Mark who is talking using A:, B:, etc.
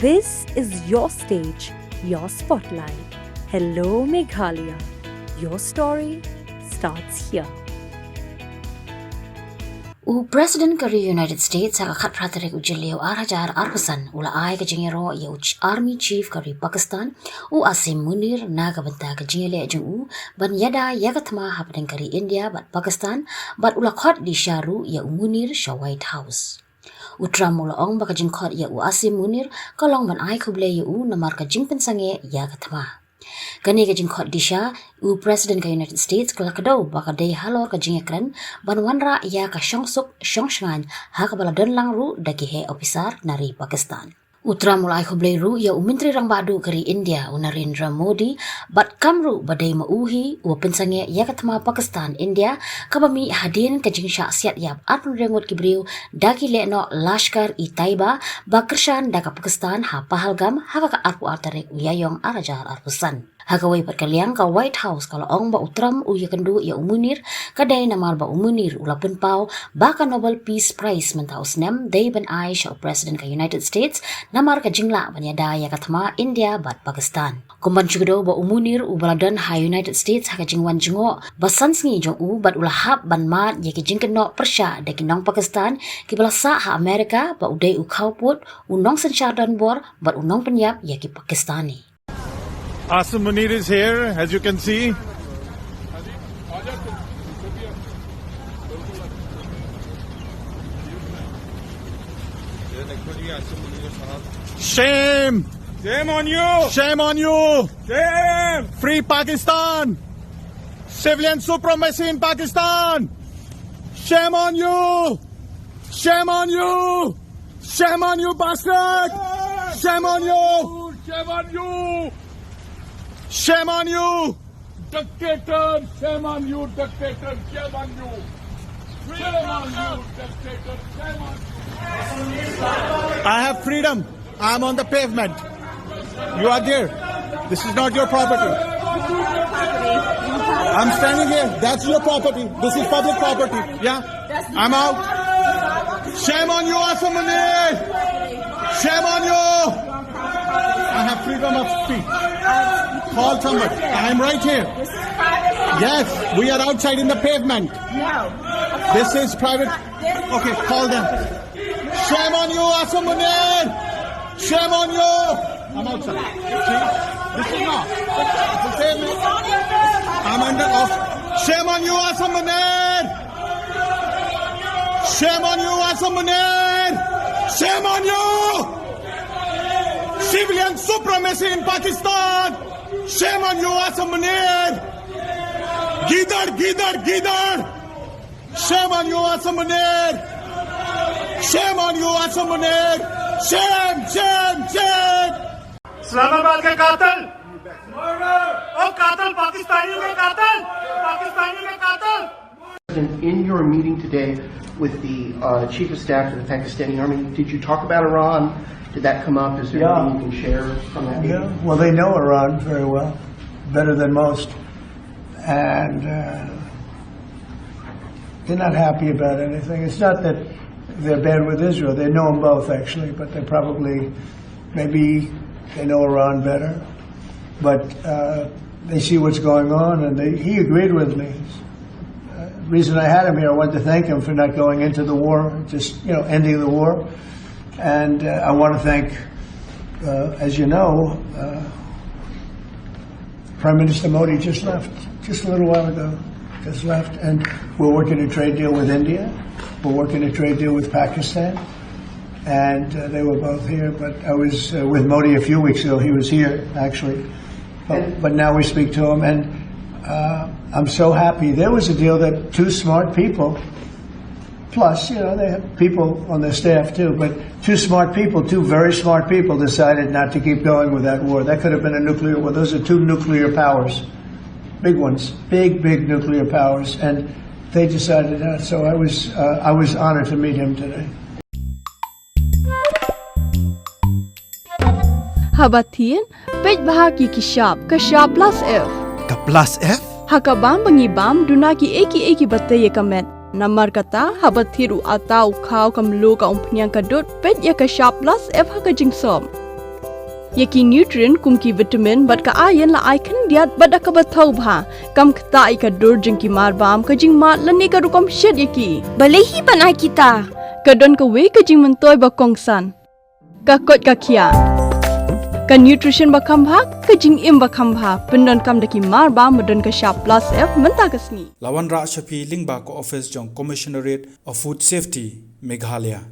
A: This is your stage, your spotlight. Hello, Meghalaya. Your story starts here.
B: President Kyrwoh United States ha khat pratarek ujilio arajar arpasan ula ai ka jingero ye Army Chief Kyrwoh Pakistan asim Munir naga banta ka jingele ju ban yada yagatma happening kari India but Pakistan but ula Khot di sharu ye Munir sha White House. Utram ula ong baka jing Khot ye asim Munir kalong ban ai khuble ye namar ka jing pensange yagatma. Kani ka jing Khot disha President ka United States kalakadaw baka day halor ka jing Kren ban wanra ya ka shongshangan ha ka baladon lang ru daki he officer nari Pakistan. Utra mulai khublei ru ya Menteri rang badu kari India Narendra Modi bat kamru badai mauhi pensange ya katma Pakistan India kabami hadin ka jing sha siat yap atun rengot kibriu daki leno Lashkar i Taiba ba Kyrshan daka Pakistan ha pahalgam ha ka arpu artarek uyayong arajar arpusan. Hagawai perkaliang ka White House kalau ong ba utram uya kendu ya Munir kadai namar ba Munir ulapun pau baka Nobel Peace Prize mentaus nem day ban ai sha President ka United States namar ka jingla banyada ya katma India bat Pakistan. Kumban chugdo ba Munir ubaladan ha United States ha ka jingwan jingo basan sngi jong bat ulahap ban mat ya ki jingkeno persya de kinong Pakistan ki balasa ha Amerika ba udai ukhauput unong sanchardan bor bat unong penyap ya ki Pakistani.
C: Asim Munir is here, as you can see. Shame!
D: Shame on you!
C: Shame on you!
D: Shame!
C: Free Pakistan! Civilian supremacy in Pakistan! Shame on you! Shame on you! Shame on you, bastard! Shame on you!
D: Shame on you!
C: Shame on you!
D: Dictator! Shame on you, dictator! Shame on you! Shame on you, dictator! Shame on you!
C: I have freedom. I'm on the pavement. You are there. This is not your property. I'm standing here. That's your property. This is public property. Yeah? I'm out. Shame on you, Asim Munir! Shame on you! I have freedom of speech. Call somebody. I'm right here. Yes, we are outside in the pavement.
E: No.
C: This is private. Okay, call them. Shame on you, Asim Munir! Shame on you! I'm outside. See? This is not. It's a pavement. I'm under off. Shame on you, Asim Munir! Shame on you, Asim Munir! Shame on you! Civilian supremacy in Pakistan! Shame on you, Asim Munir! Gidar, gidar, gidar! Shame on you, Asim Munir! Shame on you, Asim Munir! Shame, shame, shame!
D: Islamabad के कातिल! और कातिल पाकिस्तानियों के कातिल! पाकिस्तानियों के कातिल!
F: In your meeting today with the Chief of Staff of the Pakistani Army, did you talk about Iran? Did that come up? Is there anything you can share from that meeting?
G: Yeah, well, they know Iran very well, better than most. And they're not happy about anything. It's not that they're bad with Israel. They know them both, actually, but they probably, maybe they know Iran better. But they see what's going on, and he agreed with me. The reason I had him here, I wanted to thank him for not going into the war, just, ending the war. And I want to thank, as you know, Prime Minister Modi just left, just a little while ago, just left. And we're working a trade deal with India. We're working a trade deal with Pakistan. And they were both here. But I was with Modi a few weeks ago. He was here, actually. But now we speak to him. And I'm so happy. There was a deal that two smart people, plus, they have people on their staff too, but two very smart people decided not to keep going with that war. That could have been a nuclear war. Those are two nuclear powers. Big ones. Big nuclear powers. And they decided not. So I was honored to meet him today.
H: Habatin, page bahagi kishab, kashab plus F.
I: Ka plus F?
H: Hakabam bangibam, dunaki eki bataye kamet. Namar kata habathiru atau khau kamlu ka umpnyang kadut pet ya ka sharp plus F ha ka jingsom. Yaki nutrient kum ki vitamin bat ka iron la ai khan diat bada ka bathau bha kam khta I ka dur jing ki mar bam ka jing mat la ne ka rukom shet yaki
E: Balai hi banai kita.
H: ka don ka we ka jing man toy ba kong san ka kot ka khia ka nutrition ba kham bha ka jing im ba kham bha pendon kam da ki mar bam madon ka sharp plus f manta ka sni
I: Lawan Ra Shafi Lingba ko office jong Commissionerate of Food Safety Meghalaya